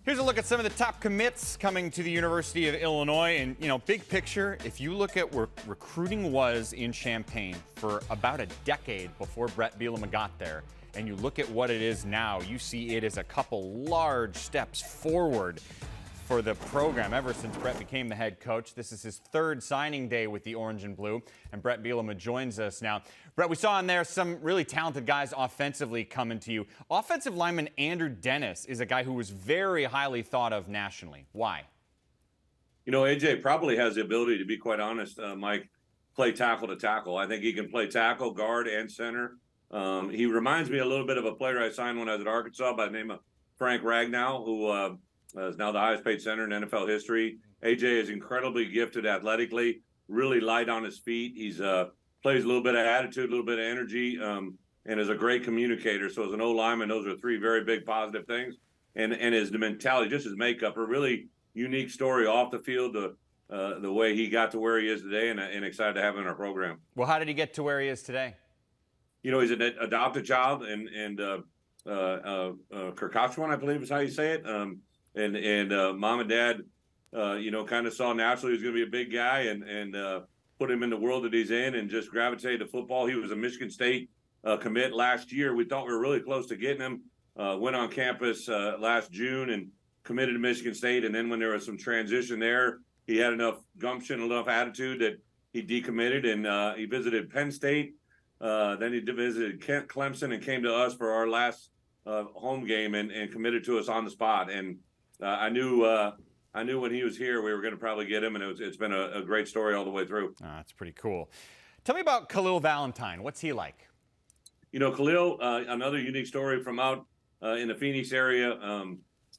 Here's a look at some of the top commits coming to the University of Illinois. And, big picture, if you look at where recruiting was in Champaign for about a decade before Bret Bielema got there, and you look at what it is now, you see it as a couple large steps forward for the program ever since Bret became the head coach. This is his third signing day with the Orange and Blue, and Bret Bielema joins us now. Bret, we saw in there some really talented guys offensively coming to you. Offensive lineman Andrew Dennis is a guy who was very highly thought of nationally. Why? AJ probably has the ability, to be quite honest, Mike, play tackle to tackle. I think he can play tackle, guard, and center. He reminds me a little bit of a player I signed when I was at Arkansas by the name of Frank Ragnow, who is now the highest paid center in NFL history. AJ is incredibly gifted athletically, really light on his feet. He's plays a little bit of attitude, a little bit of energy, and is a great communicator. So as an O-lineman, those are three very big positive things. And his mentality, just his makeup, a really unique story off the field, the way he got to where he is today, and excited to have him in our program. Well, how did he get to where he is today? He's an adopted child, and Kirkatchewan, I believe is how you say it. And mom and dad, kind of saw naturally he was going to be a big guy, and put him in the world that he's in, and just gravitated to football. He was a Michigan State commit last year. We thought we were really close to getting him. Went on campus last June and committed to Michigan State. And then when there was some transition there, he had enough gumption, enough attitude that he decommitted, and he visited Penn State. Then he visited Clemson and came to us for our last home game and committed to us on the spot. And I knew when he was here, we were going to probably get him, and it's been a great story all the way through. Oh, that's pretty cool. Tell me about Khalil Valentine. What's he like? Khalil, another unique story from out in the Phoenix area.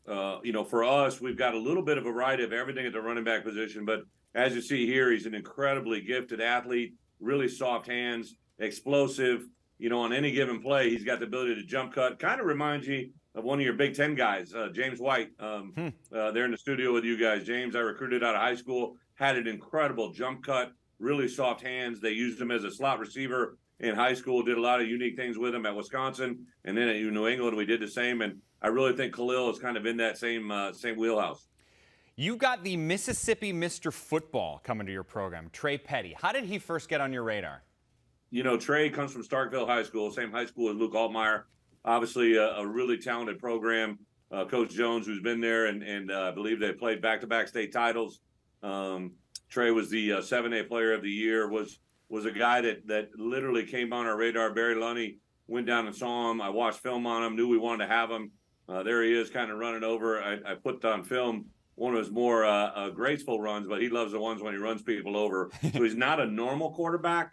For us, we've got a little bit of a variety of everything at the running back position, but as you see here, he's an incredibly gifted athlete, really soft hands, explosive. On any given play, he's got the ability to jump cut. Kind of reminds you of one of your Big Ten guys, James White. They're in the studio with you guys. James, I recruited out of high school, had an incredible jump cut, really soft hands. They used him as a slot receiver in high school, did a lot of unique things with him at Wisconsin. And then at New England, we did the same. And I really think Khalil is kind of in that same wheelhouse. You got the Mississippi Mr. Football coming to your program, Trey Petty. How did he first get on your radar? Trey comes from Starkville High School, same high school as Luke Altmaier. Obviously, a really talented program. Coach Jones, who's been there, and I believe they played back-to-back state titles. Trey was the 7A Player of the Year. Was a guy that literally came on our radar. Barry Lunny went down and saw him. I watched film on him. Knew we wanted to have him. There he is, kind of running over. I put on film one of his more graceful runs, but he loves the ones when he runs people over. So he's not a normal quarterback.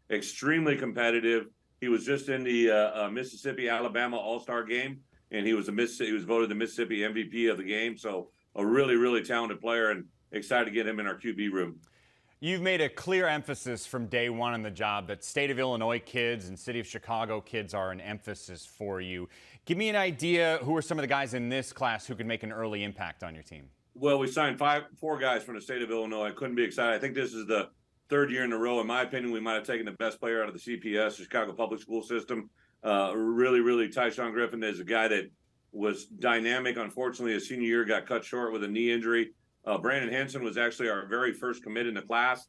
Extremely competitive. He was just in the Mississippi-Alabama All-Star game, and he was voted the Mississippi MVP of the game. So a really, really talented player, and excited to get him in our QB room. You've made a clear emphasis from day one on the job that state of Illinois kids and city of Chicago kids are an emphasis for you. Give me an idea, who are some of the guys in this class who could make an early impact on your team? Well, we signed four guys from the state of Illinois. I couldn't be excited. I think this is the third year in a row. In my opinion, we might have taken the best player out of the CPS, the Chicago Public School System. Really, Tyshawn Griffin is a guy that was dynamic. Unfortunately, his senior year got cut short with a knee injury. Brandon Henson was actually our very first commit in the class.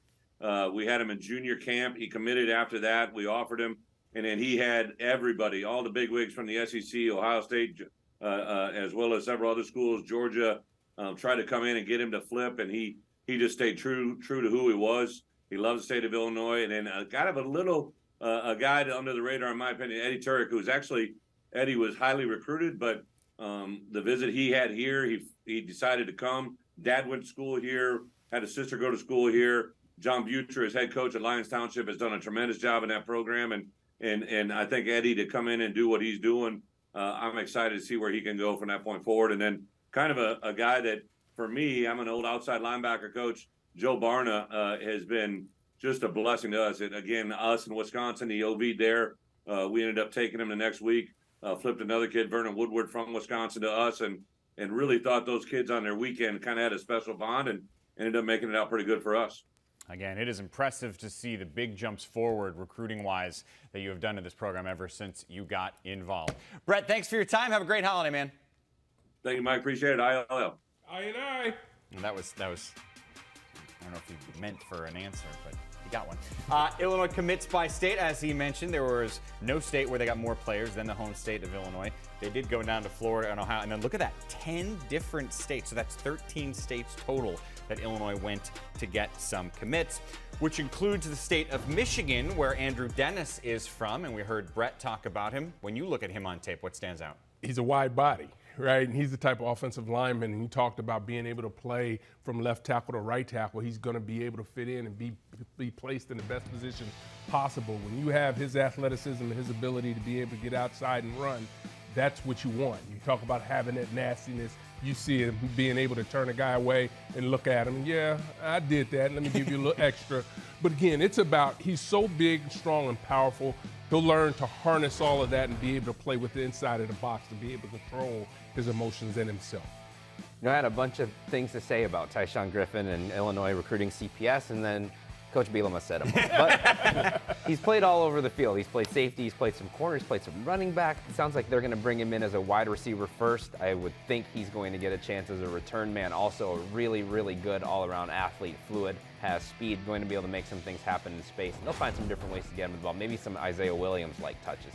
We had him in junior camp. He committed after that. We offered him, and then he had everybody, all the big wigs from the SEC, Ohio State, as well as several other schools, Georgia, tried to come in and get him to flip, and he just stayed true to who he was. He loves the state of Illinois. And then kind of a guy under the radar, in my opinion, Eddie Turek, Eddie was highly recruited, but the visit he had here, he decided to come. Dad went to school here, had a sister go to school here. John Butcher, his head coach at Lyons Township, has done a tremendous job in that program. And I think Eddie to come in and do what he's doing, I'm excited to see where he can go from that point forward. And then kind of a guy that, for me, I'm an old outside linebacker coach. Joe Barna has been just a blessing to us. And again, us in Wisconsin, he OV'd there. We ended up taking him the next week, flipped another kid, Vernon Woodward, from Wisconsin to us, and really thought those kids on their weekend kind of had a special bond and ended up making it out pretty good for us. Again, it is impressive to see the big jumps forward recruiting-wise that you have done to this program ever since you got involved. Bret, thanks for your time. Have a great holiday, man. Thank you, Mike. Appreciate it. ILL. I. And that was. I don't know if he meant for an answer, but he got one. Illinois commits by state, as he mentioned. There was no state where they got more players than the home state of Illinois. They did go down to Florida and Ohio, and then look at that, 10 different states. So that's 13 states total that Illinois went to get some commits, which includes the state of Michigan, where Andrew Dennis is from, and we heard Brett talk about him. When you look at him on tape, what stands out? He's a wide body, right? And he's the type of offensive lineman, and he talked about being able to play from left tackle to right tackle. He's going to be able to fit in and be placed in the best position possible. When you have his athleticism and his ability to be able to get outside and run, that's what you want. You talk about having that nastiness. You see him being able to turn a guy away and look at him. Yeah, I did that. Let me give you a little extra. But again, it's about he's so big, strong, and powerful. He'll learn to harness all of that and be able to play with the inside of the box to be able to control his emotions and himself. You know, I had a bunch of things to say about Tyshawn Griffin and Illinois recruiting CPS, and then Coach Bielema said them all. But he's played all over the field. He's played safety, he's played some corner, he's played some running back. It sounds like they're going to bring him in as a wide receiver first. I would think he's going to get a chance as a return man. Also a really, really good all-around athlete, fluid, has speed, going to be able to make some things happen in space. And they'll find some different ways to get him the ball, maybe some Isaiah Williams-like touches.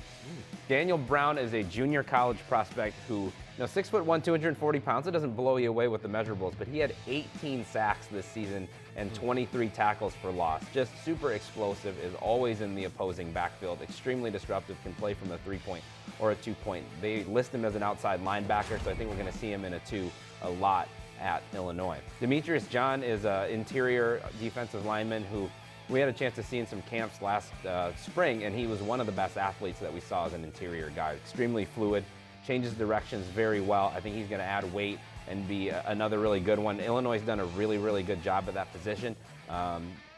Daniel Brown is a junior college prospect who, 6'1", 240 pounds. It doesn't blow you away with the measurables, but he had 18 sacks this season and 23 tackles for loss. Just super explosive, is always in the opposing backfield, extremely disruptive, can play from a 3-point or a 2-point. They list him as an outside linebacker, so I think we're going to see him in a 2 a lot at Illinois. Demetrius John is an interior defensive lineman who we had a chance to see in some camps last spring, and he was one of the best athletes that we saw as an interior guy. Extremely fluid, changes directions very well. I think he's going to add weight and be another really good one. Illinois has done a really, really good job at that position.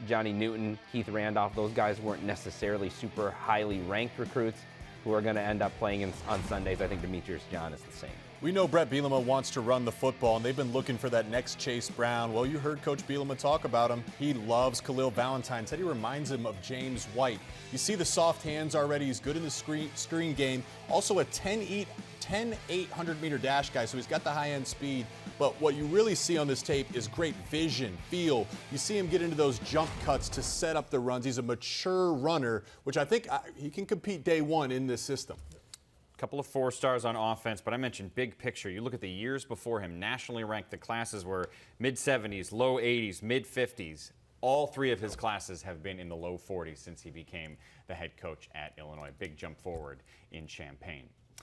Johnny Newton, Keith Randolph, those guys weren't necessarily super highly ranked recruits who are going to end up playing on Sundays. I think Demetrius John is the same. We know Brett Bielema wants to run the football, and they've been looking for that next Chase Brown. Well, you heard Coach Bielema talk about him. He loves Khalil Valentine. Said he reminds him of James White. You see the soft hands already. He's good in the screen game. Also a 10 800-meter dash guy, so he's got the high-end speed. But what you really see on this tape is great vision, feel. You see him get into those jump cuts to set up the runs. He's a mature runner, which I think he can compete day one in this system. Couple of 4 stars on offense, but I mentioned big picture. You look at the years before him, nationally ranked, the classes were mid-70s, low 80s, mid-50s. All 3 of his classes have been in the low 40s since he became the head coach at Illinois. Big jump forward in Champaign.